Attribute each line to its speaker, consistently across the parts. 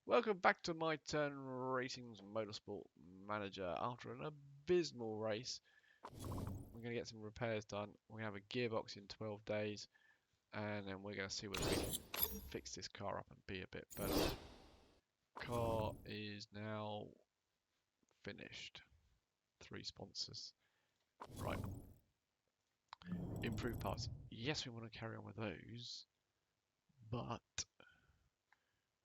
Speaker 1: Welcome back to my turn ratings motorsport manager. After an abysmal race, we're going to get some repairs done. We're going to have a gearbox in 12 days, and then we're going to see whether we can fix this car up and be a bit better. Car is now finished. 3 sponsors. Right. Improved parts. Yes, we want to carry on with those, but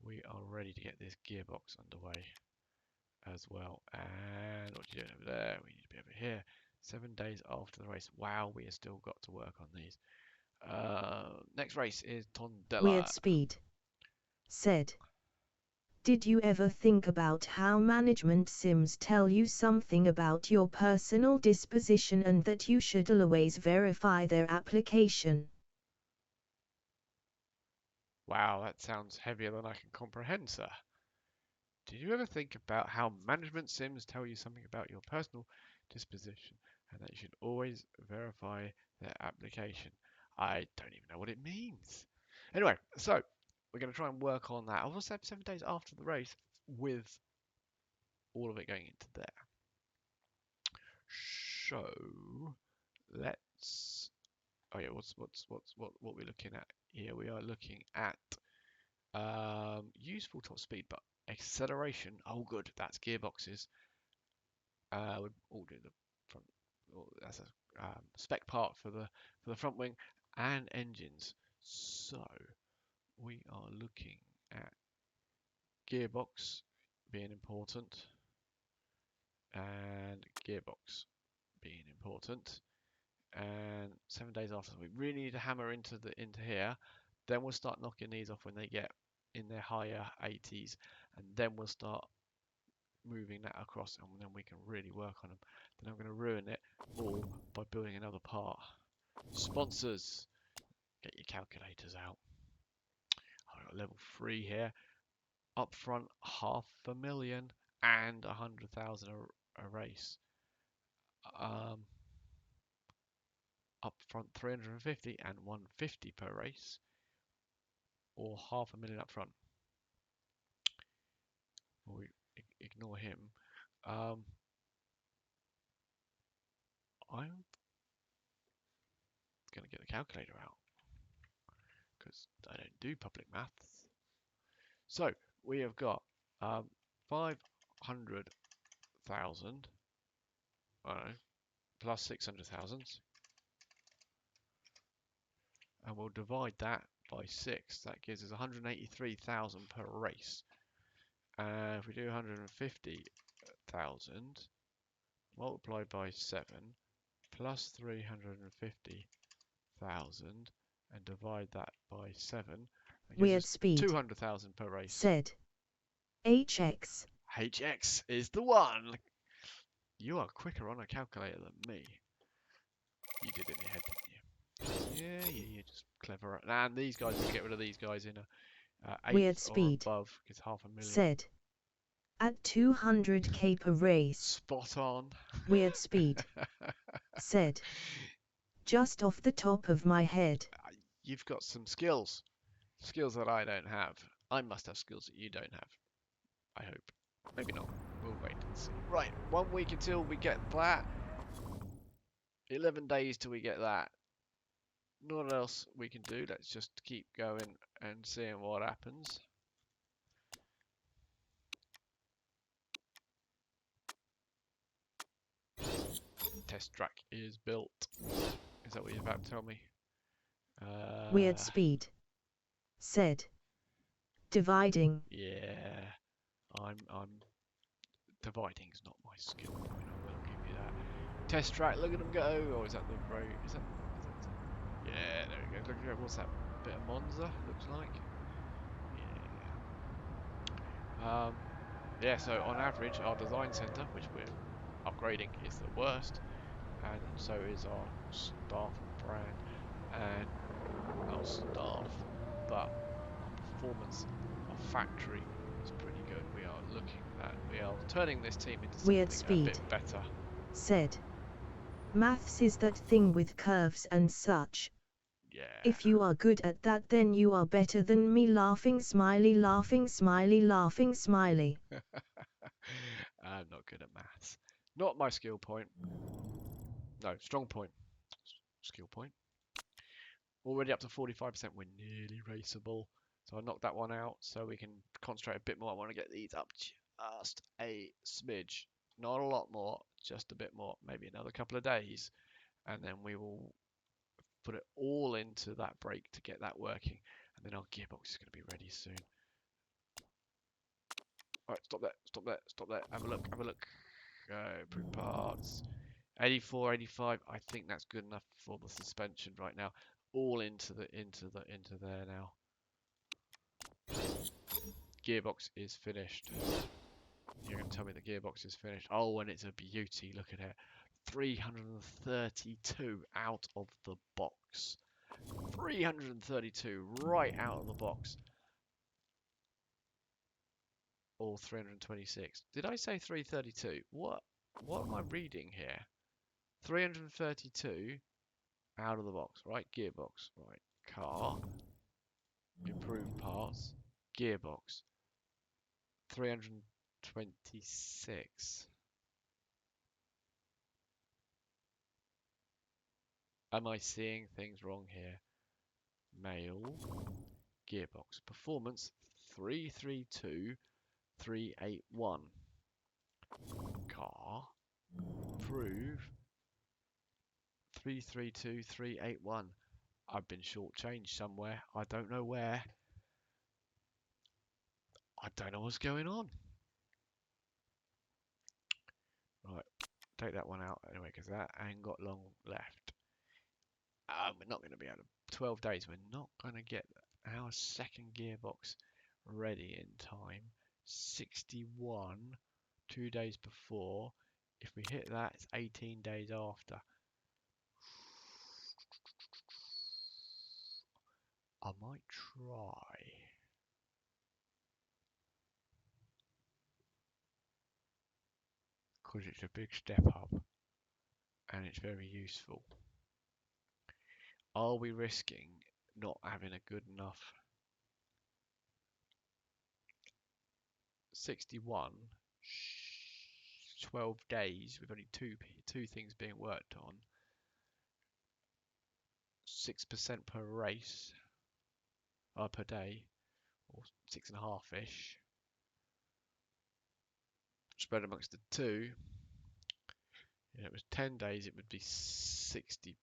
Speaker 1: we are ready to get this gearbox underway as well. And what you doing over there? We need to be over here. 7 days after the race. Wow, we have still got to work on these. Next race is
Speaker 2: Weird
Speaker 1: Tondela.
Speaker 2: Speed said. Did you ever think about how management sims tell you something about your personal disposition and that you should always verify their application?
Speaker 1: Wow, that sounds heavier than I can comprehend, sir. Did you ever think about how management sims tell you something about your personal disposition and that you should always verify their application? I don't even know what it means. Anyway, so we're going to try and work on that. I will say 7 days after the race with all of it going into there. So let's. Oh yeah, what we're looking at here? We are looking at useful top speed, but acceleration. Oh, good, that's gearboxes. We all do the front. That's a spec part for the front wing and engines. So we are looking at gearbox being important and gearbox being important. And 7 days after, we really need to hammer into here. Then we'll start knocking these off when they get in their higher 80s, and then we'll start moving that across, and then we can really work on them. Then I'm going to ruin it all by building another part. Sponsors, get your calculators out. I've got level 3 here. Up front, 500,000 and 100,000 a race. Up front 350 and 150 per race, or 500,000 up front. We ignore him. I'm gonna get the calculator out because I don't do public maths. So we have got 500,000 plus 600,000, and we'll divide that by 6. That gives us 183,000 per race. And if we do 150,000 multiplied by 7 plus 350,000 and divide that by 7, that gives
Speaker 2: Weird
Speaker 1: us
Speaker 2: Speed
Speaker 1: 200,000 per race.
Speaker 2: said. HX.
Speaker 1: HX is the one. You are quicker on a calculator than me. You did it in your head, didn't you? Yeah, you're just clever. And these guys, we'll get rid of these guys in a 8
Speaker 2: Weird
Speaker 1: or
Speaker 2: Speed
Speaker 1: above, because 500,000.
Speaker 2: said. At 200k per race.
Speaker 1: Spot on.
Speaker 2: Weird Speed said. Just off the top of my head.
Speaker 1: You've got some skills. Skills that I don't have. I must have skills that you don't have. I hope. Maybe not. We'll wait and see. Right, 1 week until we get that. 11 days till we get that. Not else we can do. Let's just keep going and seeing what happens. Test track is built. Is that what you're about to tell me?
Speaker 2: Weird Speed said. Dividing.
Speaker 1: Yeah, I'm dividing's not my skill point. I will give you that. Test track. Look at them go. Oh, is that the road? Is that? Yeah, there we go. Look at what's that bit of Monza looks like. Yeah. Yeah. So on average, our design center, which we're upgrading, is the worst, and so is our staff brand and our staff. But our performance, our factory is pretty good. We are looking at, we are turning this team into
Speaker 2: Weird
Speaker 1: something a
Speaker 2: Speed
Speaker 1: bit better.
Speaker 2: said. Maths is that thing with curves and such. If you are good at that, then you are better than me. Laughing smiley, laughing smiley, laughing smiley.
Speaker 1: I'm not good at maths. Not my skill point. No, strong point. Skill point. Already up to 45%. We're nearly raceable. So I knocked that one out so we can concentrate a bit more. I want to get these up just a smidge. Not a lot more, just a bit more. Maybe another couple of days. And then we will put it all into that brake to get that working. And then our gearbox is going to be ready soon. Alright, stop there, stop there, stop there. Have a look, have a look. Improve parts. 84, 85. I think that's good enough for the suspension right now. All into there now. Gearbox is finished. You're going to tell me the gearbox is finished. Oh, and it's a beauty. Look at it. 332 out of the box. 332 right out of the box. Or 326. Did I say 332? What am I reading here? 332 out of the box. Right, gearbox. Right, car. Improved parts. Gearbox. 326. Am I seeing things wrong here? Mail. Gearbox. Performance 332381. Car. Prove 332381. I've been shortchanged somewhere. I don't know where. I don't know what's going on. Right, take that one out anyway because that ain't got long left. We're not going to be able to. 12 days. We're not going to get our second gearbox ready in time. 61, 2 days before. If we hit that, it's 18 days after. I might try. Because it's a big step up. And it's very useful. Are we risking not having a good enough 61, 12 days with only two things being worked on, 6% per race, per day, or 6.5-ish, spread amongst the two. If it was 10 days, it would be 60%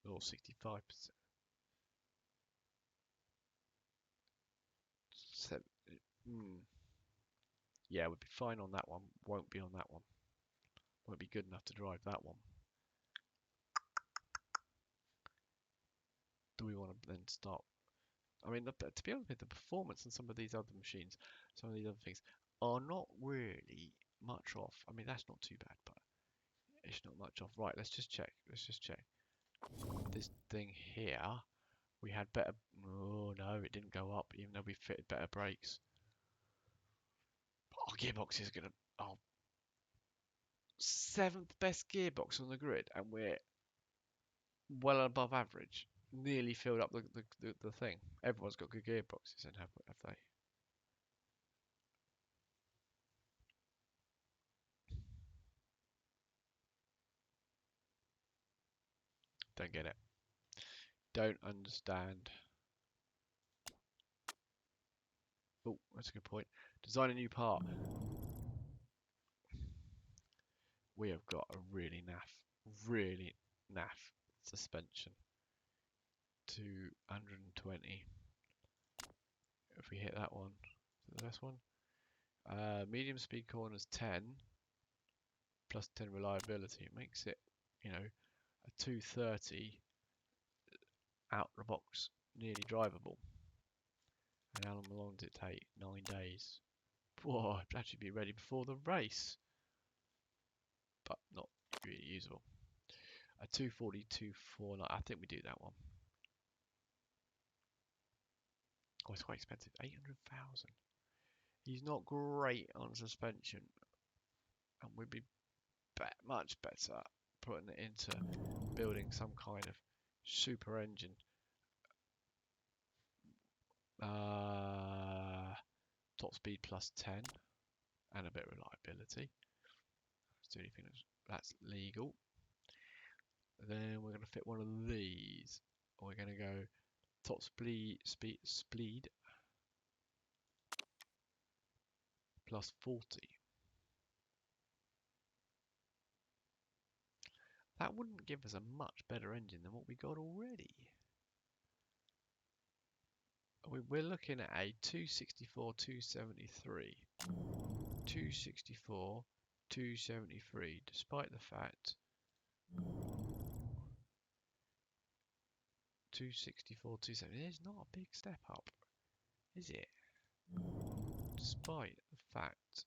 Speaker 1: or 65%. So, yeah, we'd be fine on that one. Won't be on that one. Won't be good enough to drive that one. Do we want to then start? I mean, to be honest with the performance on some of these other machines, some of these other things are not really much off. I mean, that's not too bad, but it's not much off. Right, let's just check. Let's just check. This thing here, we had better. Oh no, it didn't go up, even though we fitted better brakes. Our gearbox is gonna. Our 7th best gearbox on the grid, and we're well above average. Nearly filled up the thing. Everyone's got good gearboxes, and have they? Don't get it. Don't understand. Oh, that's a good point. Design a new part. We have got a really naff suspension. 220. If we hit that one, the best one. Medium speed corners 10 plus 10 reliability. It makes it, a 230 out the box, nearly drivable. And how long did it take? 9 days. Whoa, it'd actually be ready before the race, but not really usable. A 240, 249. I think we do that one. Oh, it's quite expensive. 800,000. He's not great on suspension, and we'd be much better putting it into building some kind of super engine. Top speed plus 10 and a bit of reliability. That's the only thing that's legal. Then we're going to fit one of these. We're going to go top speed plus 40. That wouldn't give us a much better engine than what we got already. We're looking at a 264, 273. 264, 273, despite the fact 264, 270 is not a big step up, is it? Despite the fact,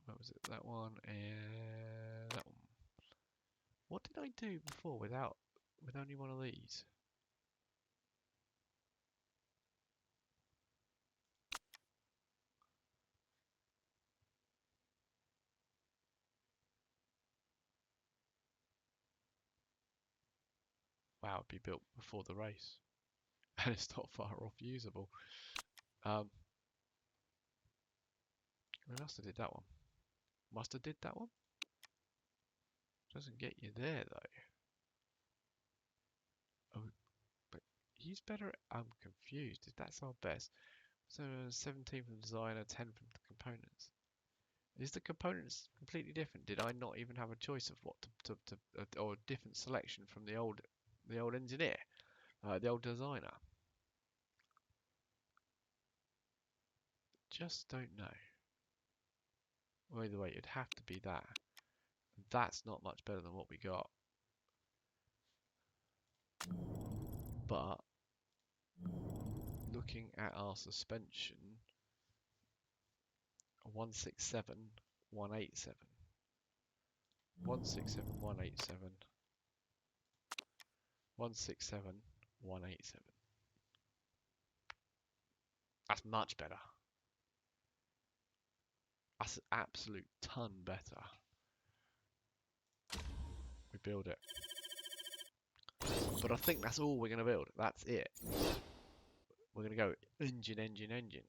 Speaker 1: what was it? That one and that one. What did I do before with only one of these? Wow, it'd be built before the race, and it's not far off usable. We must have did that one. Must have did that one. Doesn't get you there though. Oh, but he's better. I'm confused. If that's our best, so 17 from the designer, 10 from the components. Is the components completely different? Did I not even have a choice of what or a different selection from the old engineer, the old designer? Just don't know. Well, either way, it'd have to be that. That's not much better than what we got. But looking at our suspension, 167, 187. 167, 187. 167, 187. That's much better. That's an absolute ton better. We build it. But I think that's all we're going to build. That's it. We're going to go engine, engine, engine.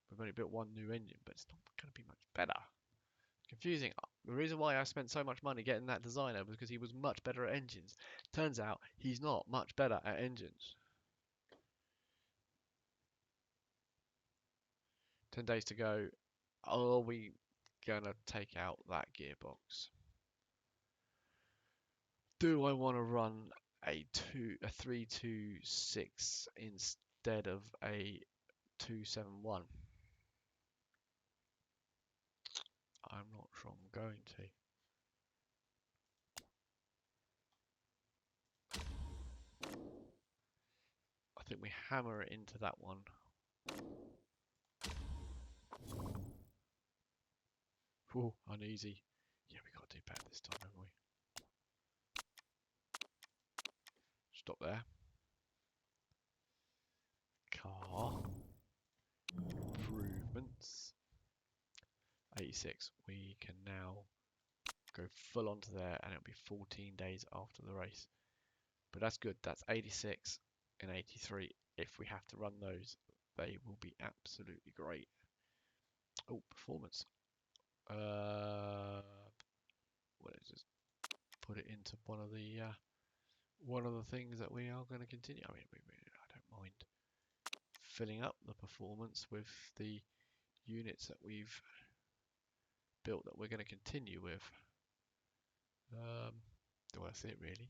Speaker 1: We've only built one new engine, but it's not going to be much better. Confusing. The reason why I spent so much money getting that designer was because he was much better at engines. Turns out he's not much better at engines. 10 days to go. Are we going to take out that gearbox? Do I want to run a 326 instead of a 271? I'm not sure I'm going to. I think we hammer it into that one. Whew, uneasy. Yeah, we got to do better this time, haven't we? Stop there. Car. Improvements. 86. We can now go full onto there and it'll be 14 days after the race. But that's good. That's 86 and 83. If we have to run those, they will be absolutely great. Oh, performance. What is this? Put it into one of the things that we are going to continue. I mean, I don't mind filling up the performance with the units that we've built that we're going to continue with. That's it really.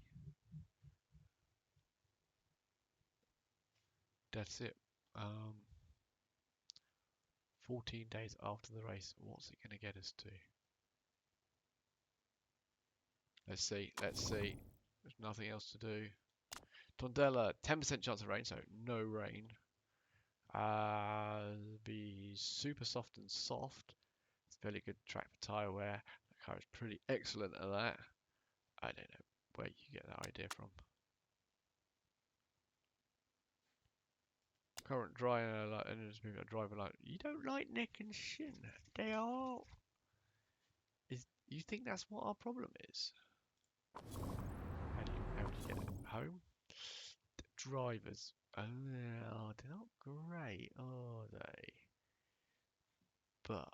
Speaker 1: That's it. 14 days after the race, what's it going to get us to? Let's see. There's nothing else to do. Tondela, 10% chance of rain, so no rain. Be super soft and soft. It's fairly good track for tyre wear. The car is pretty excellent at that. I don't know where you get that idea from. Current driver like you don't like neck and shin. They are. You think that's what our problem is? How do you get it home? Drivers. Oh, they're not great, are they? But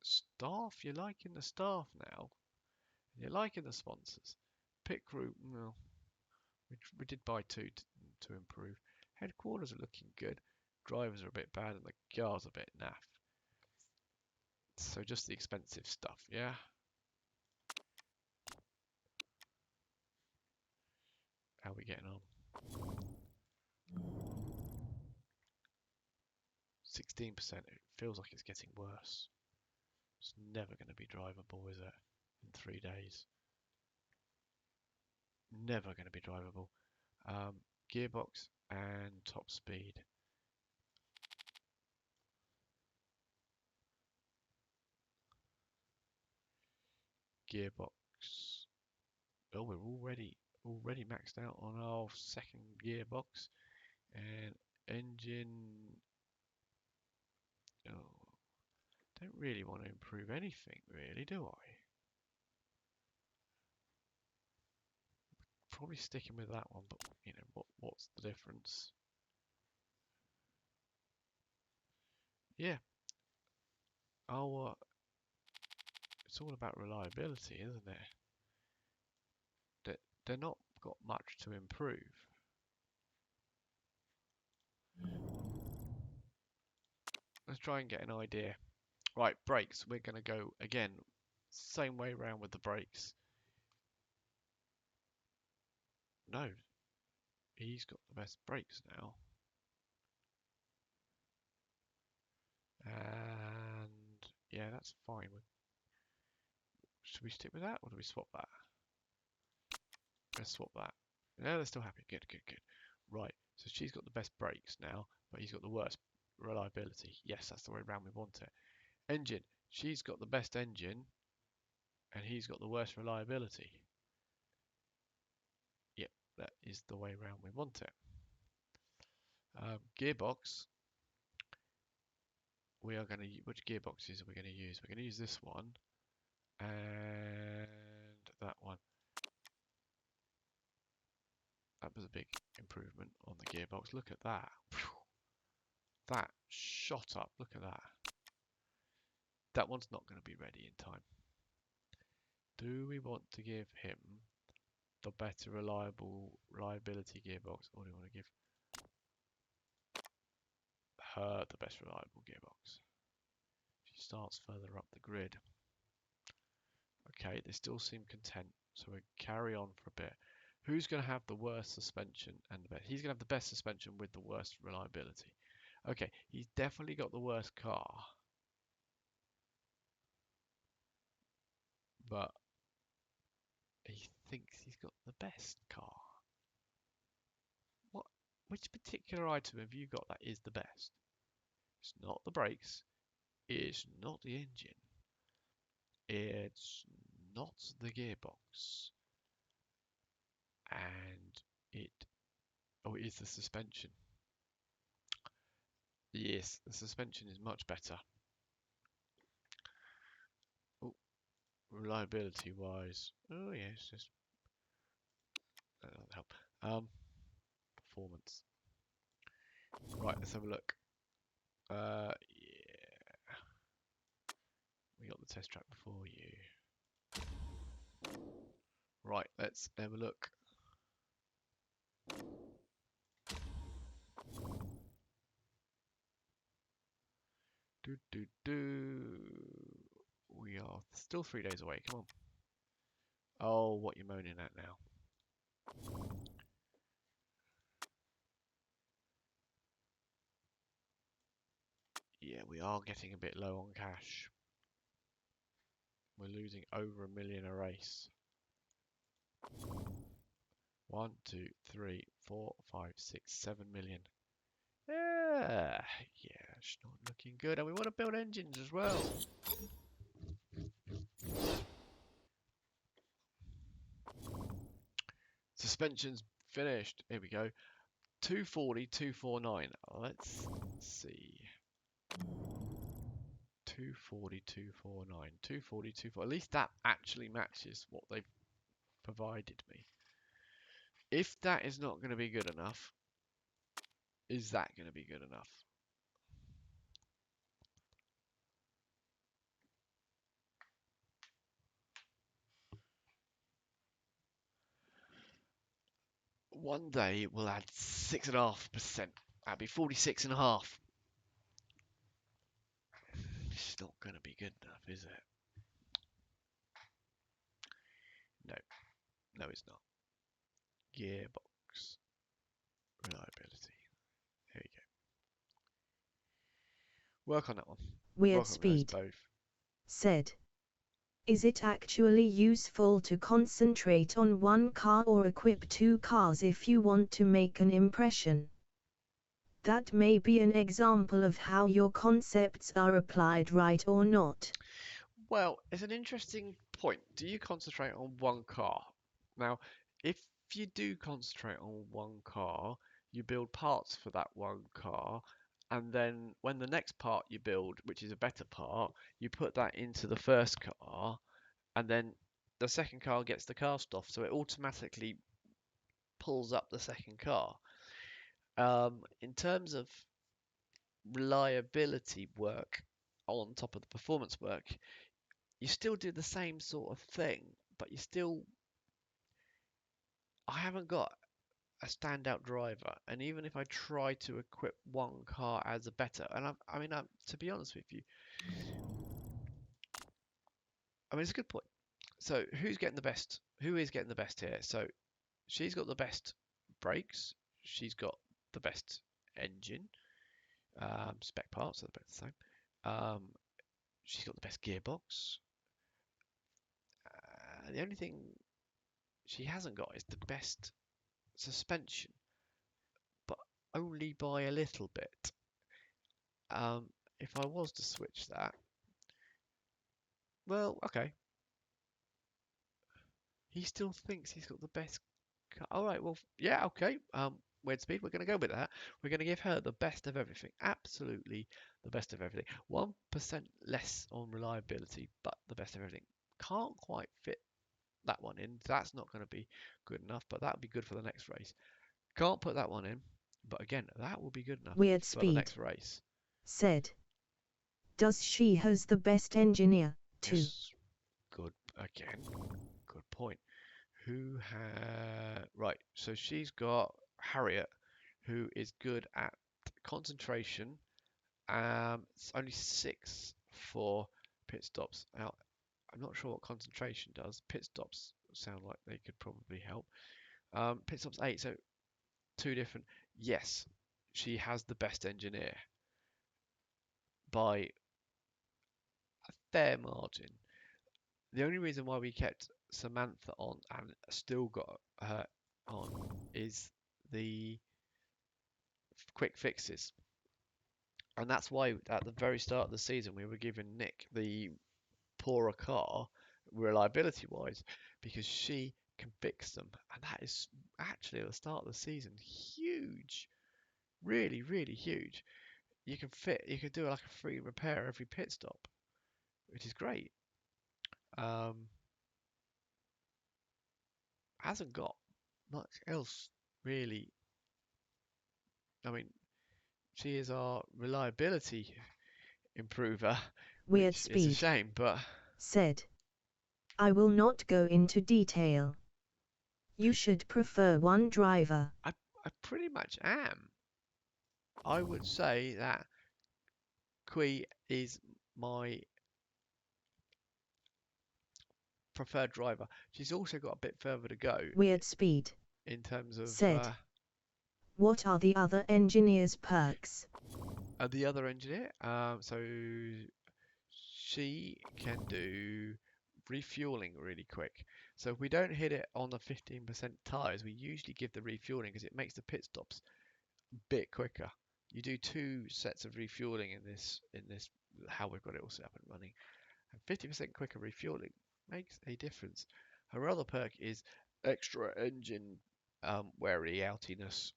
Speaker 1: staff, you're liking the staff now. You're liking the sponsors. Pit crew, well, we did buy two to improve. Headquarters are looking good. Drivers are a bit bad and the cars are a bit naff. So just the expensive stuff, yeah? How are we getting on? 16%. It feels like it's getting worse. It's never going to be drivable, is it? In 3 days. Never going to be drivable. Gearbox and top speed. Gearbox. Oh, we're already maxed out on our second gearbox. And engine. Oh, don't really want to improve anything, really, do I? Probably sticking with that one, but you know what's the difference? Yeah. Oh, it's all about reliability, isn't it? They're not got much to improve. Let's try and get an idea. Right, brakes. We're going to go again, same way around with the brakes. No, he's got the best brakes now. And yeah, that's fine. Should we stick with that or do we swap that? Let's swap that. No, they're still happy. Good, good, good. Right, so she's got the best brakes now, but he's got the worst reliability. Yes, that's the way around we want it. Engine. She's got the best engine, and he's got the worst reliability. Yep, that is the way around we want it. Gearbox. We are going to, which gearboxes are we going to use? We're going to use this one and that one. That was a big improvement on the gearbox. Look at that. That shot up. Look at that. That one's not going to be ready in time. Do we want to give him the better reliability gearbox, or do we want to give her the best reliable gearbox? She starts further up the grid. Okay, they still seem content, so we carry on for a bit. Who's going to have the worst suspension and the best? He's going to have the best suspension with the worst reliability. Okay, he's definitely got the worst car. But he thinks he's got the best car. What? Which particular item have you got that is the best? It's not the brakes. It's not the engine. It's not the gearbox. And it... Oh, it is the suspension. Yes, the suspension is much better. Oh, reliability wise. Oh, yes, just... That'll help. Performance. Right, let's have a look. Yeah. We got the test track before you. Right, let's have a look. We are still 3 days away. Come on. Oh, what you moaning at now? Yeah, we are getting a bit low on cash. We're losing over $1 million a race. 1, 2, 3, 4, 5, 6, 7 million. Yeah, it's not looking good. And we want to build engines as well. Suspension's finished. Here we go. 240, 249. Let's see. 240, 249, 240, 240. At least that actually matches what they've provided me. If that is not going to be good enough, is that going to be good enough? One day we'll add 6.5%. That'd be 46.5. It's not going to be good enough, is it? No, no, it's not. Gearbox reliability. Here we go. Work on that one.
Speaker 2: Weird
Speaker 1: Work on those
Speaker 2: Speed
Speaker 1: both.
Speaker 2: said. Is it actually useful to concentrate on one car or equip two cars if you want to make an impression? That may be an example of how your concepts are applied, right or not.
Speaker 1: Well, it's an interesting point. Do you concentrate on one car? Now, if you do concentrate on one car, you build parts for that one car, and then when the next part you build, which is a better part, you put that into the first car, and then the second car gets the cast off, so it automatically pulls up the second car. In terms of reliability work on top of the performance work, you still do the same sort of thing, but you still. I haven't got a standout driver, and even if I try to equip one car as a better, and to be honest with you, I mean, it's a good point. So, who's getting the best? Who is getting the best here? So, she's got the best brakes, she's got the best engine, spec parts are the same. Um, she's got the best gearbox. The only thing she hasn't got is the best suspension, but only by a little bit. If I was to switch that, well, okay. He still thinks he's got the best car. All right, well, yeah, okay. Weird Speed, we're going to go with that. We're going to give her the best of everything. Absolutely the best of everything. 1% less on reliability, but the best of everything. Can't quite fit that one in. That's not going to be good enough, but that would be good for the next race. Can't put that one in, but again, that will be good enough
Speaker 2: Weird
Speaker 1: for the
Speaker 2: Speed
Speaker 1: next race.
Speaker 2: said. Does she has the best engineer, too?
Speaker 1: Yes, good again. Good point. Who right? So she's got Harriet, who is good at concentration. It's only 6 for pit stops. Now, I'm not sure what concentration does. Pit stops sound like they could probably help. Pit stops 8, so two different. Yes, she has the best engineer by a fair margin. The only reason why we kept Samantha on and still got her on is the quick fixes. And that's why at the very start of the season we were giving Nick the poorer car reliability wise because she can fix them. And that is actually at the start of the season huge. Really, really huge. You can do like a free repair every pit stop, which is great. Um, hasn't got much else really. I mean, she is our reliability improver,
Speaker 2: Weird
Speaker 1: which is a
Speaker 2: Speed
Speaker 1: shame, but
Speaker 2: said. I will not go into detail. You should prefer one driver.
Speaker 1: I pretty much am. I would say that Kui is my preferred driver. She's also got a bit further to go
Speaker 2: Weird Speed
Speaker 1: in terms of
Speaker 2: said. What are the other engineer's perks?
Speaker 1: the other engineer. So she can do refueling really quick. So if we don't hit it on the 15% tires, we usually give the refueling because it makes the pit stops a bit quicker. You do 2 sets of refueling in this how we've got it all set up and running, and 50% quicker refueling makes a difference. Her other perk is extra engine weary outiness,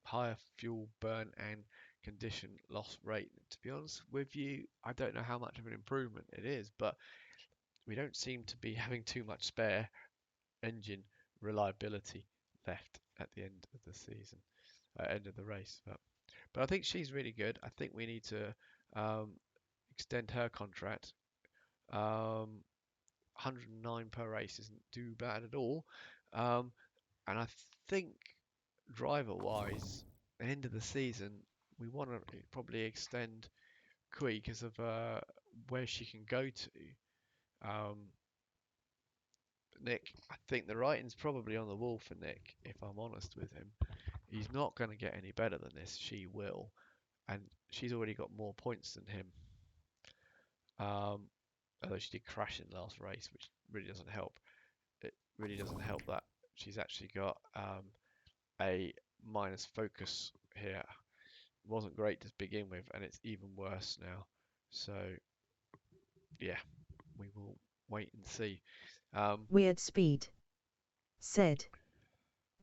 Speaker 1: higher fuel burn, and condition loss rate. To be honest with you, I don't know how much of an improvement it is, but we don't seem to be having too much spare engine reliability left at the end of the season, end of the race. But I think she's really good. I think we need to um, extend her contract. 109 per race isn't too bad at all. Um, and I think driver-wise, end of the season, we want to probably extend Kui because of where she can go to. Um, Nick, I think the writing's probably on the wall for Nick, if I'm honest with him. He's not going to get any better than this. She will. And she's already got more points than him. Although she did crash in the last race, which really doesn't help. It really doesn't help that she's actually got a minus focus here. It wasn't great to begin with, and it's even worse now. So, yeah, we will wait and see.
Speaker 2: Weird Speed said.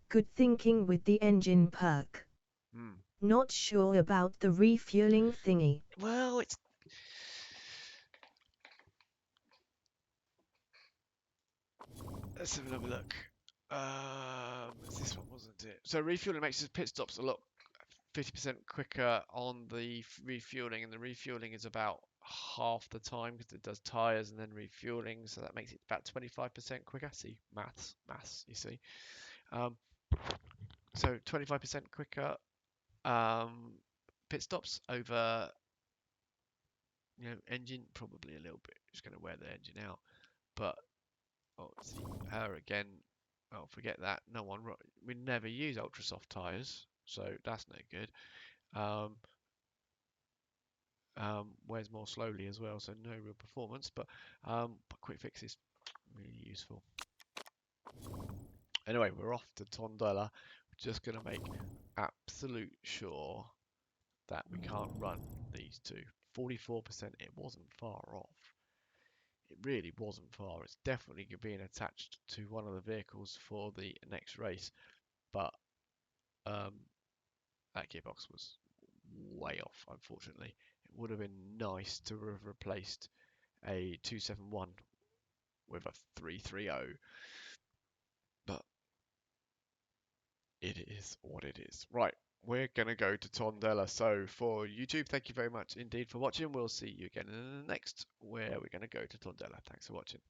Speaker 2: Good thinking with the engine perk.
Speaker 1: Hmm.
Speaker 2: Not sure about the refueling thingy.
Speaker 1: Well, it's let's have another look. It's this one, wasn't it? So refueling makes his pit stops a lot 50% quicker on the refueling, and the refueling is about half the time because it does tires and then refueling, so that makes it about 25% quicker. See, maths, you see. Um, so 25% quicker pit stops over, engine probably a little bit. Just going to wear the engine out, but see her again. Oh, forget that. No one. We never use ultra soft tires, so that's no good. Wears more slowly as well, so no real performance, but quick fix is really useful. Anyway, we're off to Tondela. We're just going to make absolute sure that we can't run these two. 44%, it wasn't far off. It really wasn't far. It's definitely being attached to one of the vehicles for the next race, but um, that gearbox was way off, unfortunately. It would have been nice to have replaced a 271 with a 330, but it is what it is. Right, we're going to go to Tondela. So for YouTube, thank you very much indeed for watching. We'll see you again in the next, where we're going to go to Tondela. Thanks for watching.